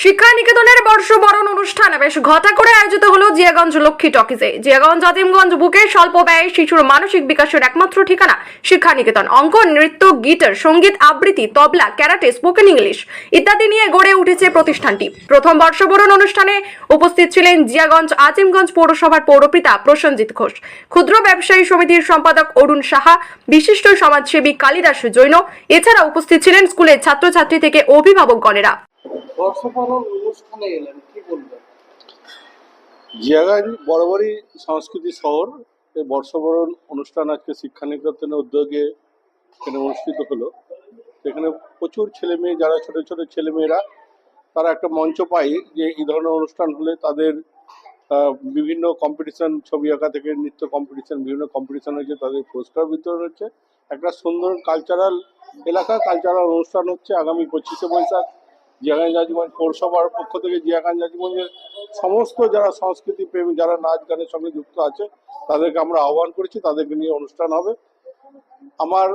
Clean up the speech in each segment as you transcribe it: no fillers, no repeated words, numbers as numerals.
শিক্ষা নিকেতনের বর্ষবরণ অনুষ্ঠানে বেশ ঘটা করে আয়োজিত হলো জিয়াগঞ্জ লক্ষ্মী টকিজে। জিয়াগঞ্জ আজিমগঞ্জ বুকে স্বল্প ব্যয়ে শিশুর মানসিক বিকাশের একমাত্র ঠিকানা শিক্ষা নিকেতন। অঙ্ক, নৃত্য, গিটার, সঙ্গীত, আবৃত্তি, তবলা, ক্যারাটে, স্পোকেন ইংলিশ ইত্যাদি নিয়ে গড়ে উঠেছে প্রতিষ্ঠানটি। প্রথম বর্ষবরণ অনুষ্ঠানে উপস্থিত ছিলেন জিয়াগঞ্জ আজিমগঞ্জ পৌরসভার পৌরপিতা প্রসেনজিৎ ঘোষ, ক্ষুদ্র ব্যবসায়ী সমিতির সম্পাদক অরুণ সাহা, বিশিষ্ট সমাজসেবী কালিদাস জৈন। এছাড়া উপস্থিত ছিলেন স্কুলের ছাত্রছাত্রী থেকে অভিভাবকগণেরা। বর্ষবরণ অনুষ্ঠানে এলেন, কি বলবেন? জিয়াগঞ্জ বরাবরই সংস্কৃতি শহর। এই বর্ষবরণ অনুষ্ঠান আজকে শিক্ষা নিকেতনের উদ্যোগে এখানে অনুষ্ঠিত হলো। এখানে প্রচুর ছেলে মেয়ে, যারা ছোট ছোট ছেলেমেয়েরা, তারা একটা মঞ্চ পায় যে এই ধরনের অনুষ্ঠান হলে তাদের বিভিন্ন কম্পিটিশন, ছবি আঁকা থেকে নৃত্য কম্পিটিশন, বিভিন্ন কম্পিটিশন হচ্ছে, তাদের পুরস্কার বিতরণ হচ্ছে। একটা সুন্দর কালচারাল এলাকা, কালচারাল অনুষ্ঠান হচ্ছে। আগামী 25শে বৈশাখ জিয়াগঞ্জ আজিমগঞ্জ পৌরসভার পক্ষ থেকে জিয়াগঞ্জ আজিমগঞ্জের সমস্ত যারা সংস্কৃতি প্রেমী, যারা নাচ গানের সঙ্গে যুক্ত আছে, তাদেরকে আমরা আহ্বান করেছি, তাদেরকে নিয়ে অনুষ্ঠান হবে। আমার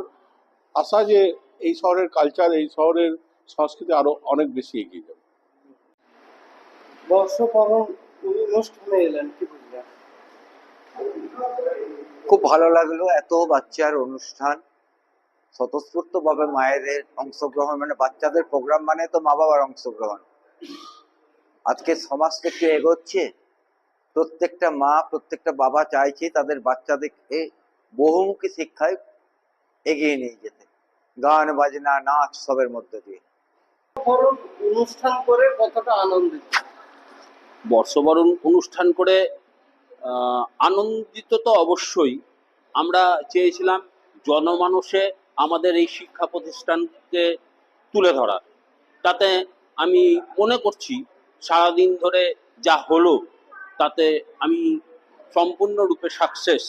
আশা যে এই শহরের কালচার, এই শহরের সংস্কৃতি আরো অনেক বেশি এগিয়ে যাবে। বর্ষবরণ অনুষ্ঠানে এলেন, কি বলবেন? খুব ভালো লাগলো, এত বাচ্চার অনুষ্ঠান, স্বতঃস্ফূর্তভাবে মায়েদের অংশগ্রহণ, মানে বাচ্চাদের প্রোগ্রাম মানে তো মা বাবার অংশগ্রহণ। আজকে সমাজটা একটু এগোচ্ছে, প্রত্যেকটা মা প্রত্যেকটা বাবা চাইছে তাদের বাচ্চাদেরকে বহুমুখী শিক্ষায় এগিয়ে নিয়ে যেতে, গান বাজনা নাচ সবের মধ্যে দিয়ে। বর্ষবরণ অনুষ্ঠান করে কতটা আনন্দিত? বর্ষবরণ অনুষ্ঠান করে আনন্দিত তো অবশ্যই। আমরা চেয়েছিলাম জনমানসে আমাদের এই শিক্ষা প্রতিষ্ঠানকে তুলে ধরা। তাতে আমি মনে করছি সারাদিন ধরে যা হলো তাতে আমি সম্পূর্ণরূপে সাকসেস।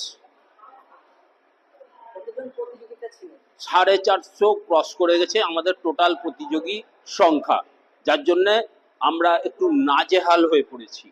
450 ক্রস করে গেছে আমাদের টোটাল প্রতিযোগী সংখ্যা, যার জন্যে আমরা একটু নাজেহাল হয়ে পড়েছি।